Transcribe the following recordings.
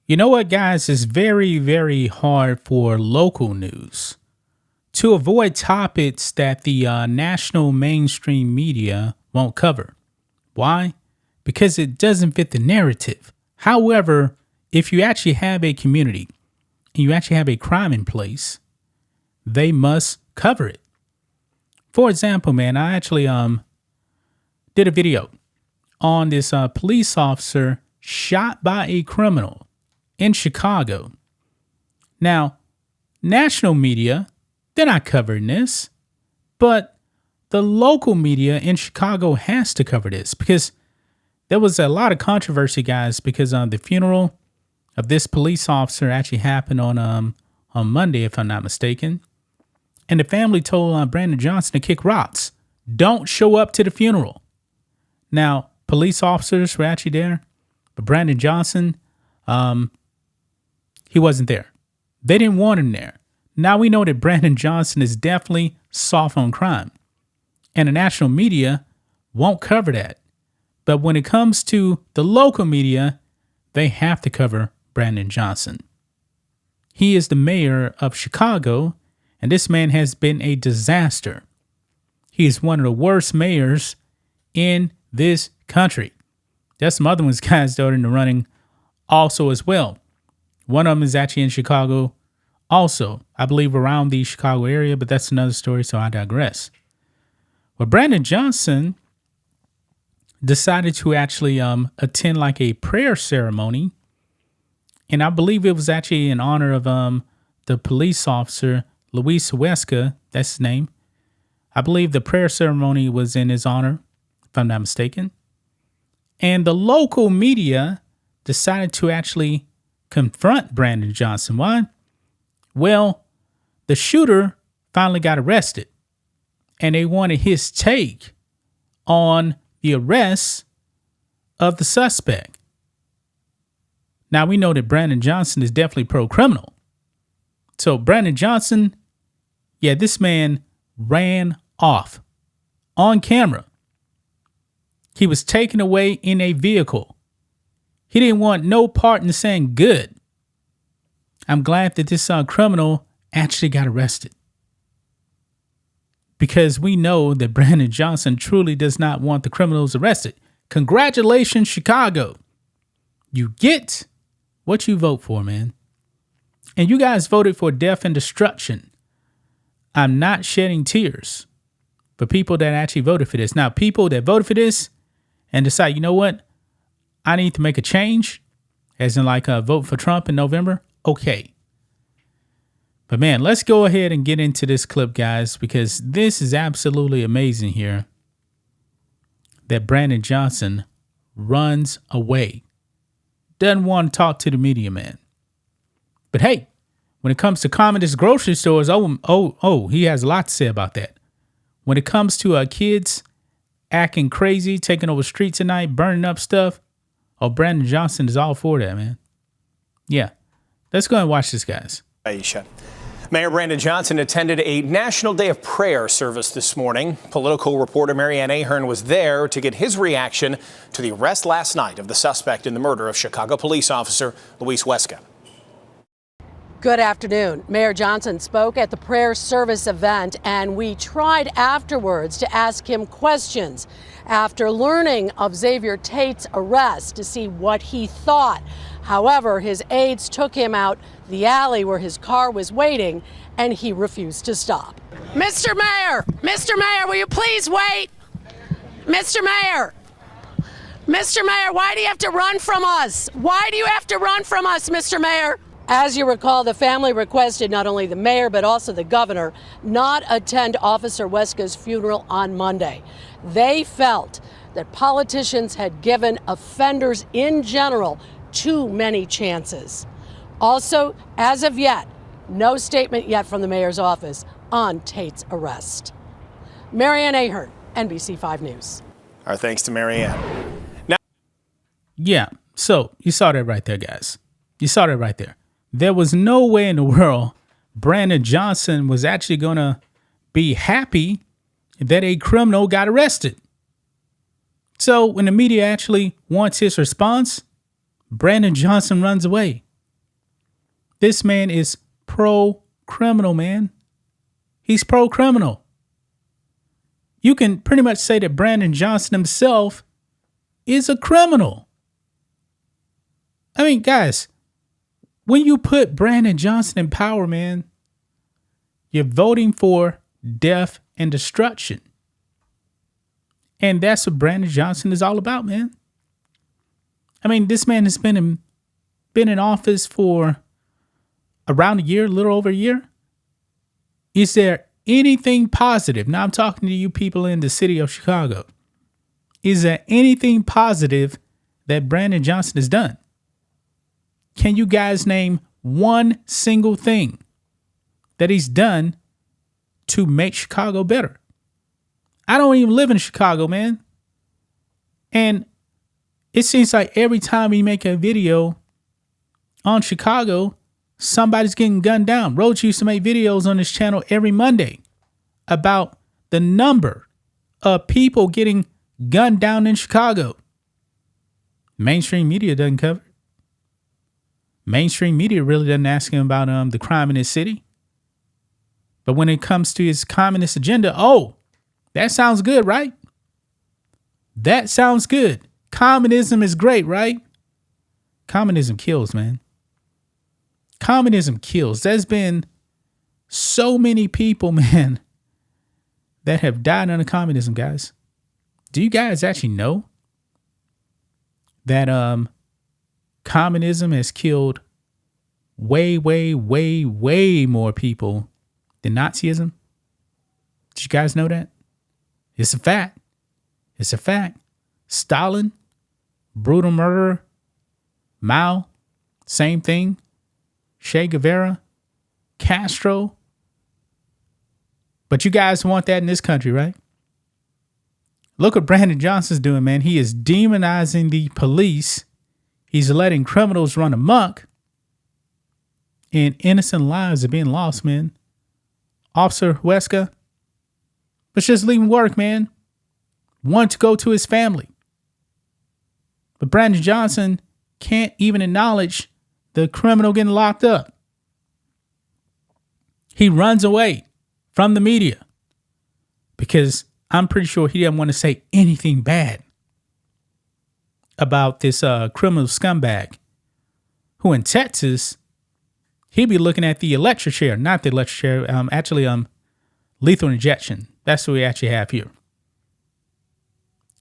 You know what, guys? It's very, very hard for local news to avoid topics that the national mainstream media won't cover. Why? Because it doesn't fit the narrative. However, if you actually have a community and you actually have a crime in place, they must cover it. For example, man, I actually did a video on this police officer shot by a criminal in Chicago. Now, national media, they're not covering this, but the local media in Chicago has to cover this because there was a lot of controversy, guys, because the funeral of this police officer actually happened on Monday, if I'm not mistaken. And the family told Brandon Johnson to kick rocks. Don't show up to the funeral. Now, police officers were actually there, but Brandon Johnson, he wasn't there. They didn't want him there. Now we know that Brandon Johnson is definitely soft on crime. And the national media won't cover that. But when it comes to the local media, they have to cover Brandon Johnson. He is the mayor of Chicago, and this man has been a disaster. He is one of the worst mayors in this country. There's some other ones, guys, that are in the running also as well. One of them is actually in Chicago also, I believe around the Chicago area, but that's another story, so I digress. Well, Brandon Johnson decided to actually attend like a prayer ceremony, and I believe it was actually in honor of the police officer, Luis Huesca, that's his name. I believe the prayer ceremony was in his honor, if I'm not mistaken. And the local media decided to actually confront Brandon Johnson. Why? Well, the shooter finally got arrested, and they wanted his take on the arrest of the suspect. Now, we know that Brandon Johnson is definitely pro-criminal. So Brandon Johnson, yeah, this man ran off on camera. He was taken away in a vehicle. He didn't want no part in saying good. I'm glad that this criminal actually got arrested, because we know that Brandon Johnson truly does not want the criminals arrested. Congratulations, Chicago. You get what you vote for, man. And you guys voted for death and destruction. I'm not shedding tears for people that actually voted for this. Now, people that voted for this and decide, you know what, I need to make a change, as in like vote for Trump in November. Okay. But man, let's go ahead and get into this clip, guys, because this is absolutely amazing here that Brandon Johnson runs away. Doesn't want to talk to the media, man. But hey, when it comes to Commodus grocery stores, he has a lot to say about that. When it comes to kids acting crazy, taking over streets at night, burning up stuff, Brandon Johnson is all for that, man. Yeah. Let's go and watch this, guys. Aisha. Mayor Brandon Johnson attended a National Day of Prayer service this morning. Political reporter Marianne Ahern was there to get his reaction to the arrest last night of the suspect in the murder of Chicago police officer Luis Huesca. Good afternoon. Mayor Johnson spoke at the prayer service event, and we tried afterwards to ask him questions after learning of Xavier Tate's arrest to see what he thought. However, his aides took him out the alley where his car was waiting, and he refused to stop. Mr. Mayor, will you please wait? Mr. Mayor, why do you have to run from us? Why do you have to run from us, Mr. Mayor? As you recall, the family requested not only the mayor, but also the governor not attend Officer Huesca's funeral on Monday. They felt that politicians had given offenders in general too many chances. Also, as of yet, no statement yet from the mayor's office on Tate's arrest. Marianne Ahern, NBC 5 News. Our thanks to Marianne. Yeah, so you saw that right there, guys. You saw that right there. There was no way in the world Brandon Johnson was actually going to be happy that a criminal got arrested. So when the media actually wants his response, Brandon Johnson runs away. This man is pro-criminal, man. He's pro-criminal. You can pretty much say that Brandon Johnson himself is a criminal. I mean, guys, when you put Brandon Johnson in power, man, you're voting for death and destruction. And that's what Brandon Johnson is all about, man. I mean, this man has been in office for around a year, a little over a year. Is there anything positive? Now I'm talking to you people in the city of Chicago. Is there anything positive that Brandon Johnson has done? Can you guys name one single thing that he's done to make Chicago better? I don't even live in Chicago, man. And it seems like every time we make a video on Chicago, somebody's getting gunned down. Roach used to make videos on this channel every Monday about the number of people getting gunned down in Chicago. Mainstream media doesn't cover it. Mainstream media really doesn't ask him about the crime in his city. But when it comes to his communist agenda, oh, that sounds good, right? That sounds good. Communism is great, right? Communism kills, man. Communism kills. There's been so many people, man, that have died under communism, guys. Do you guys actually know that communism has killed way, way, way, way more people than Nazism? Did you guys know that? It's a fact. It's a fact. Stalin, brutal murderer. Mao, same thing. Che Guevara, Castro. But you guys want that in this country, right? Look what Brandon Johnson's doing, man. He is demonizing the police. He's letting criminals run amok. And innocent lives are being lost, man. Officer Huesca, let's just leave him work, man. Want to go to his family. But Brandon Johnson can't even acknowledge the criminal getting locked up. He runs away from the media because I'm pretty sure he didn't want to say anything bad about this criminal scumbag who in Texas, he'd be looking at the electric chair, not the electric chair, lethal injection. That's what we actually have here.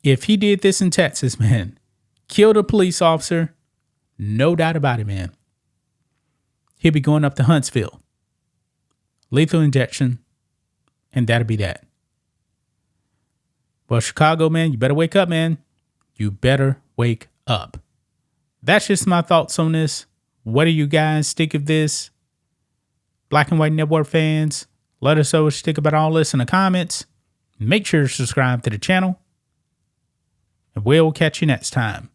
If he did this in Texas, man, killed a police officer, no doubt about it, man. He'll be going up to Huntsville. Lethal injection, and that'll be that. Well, Chicago, man, you better wake up, man. You better wake up. That's just my thoughts on this. What do you guys think of this? Black and White Network fans, let us know what you think about all this in the comments. Make sure to subscribe to the channel. And we'll catch you next time.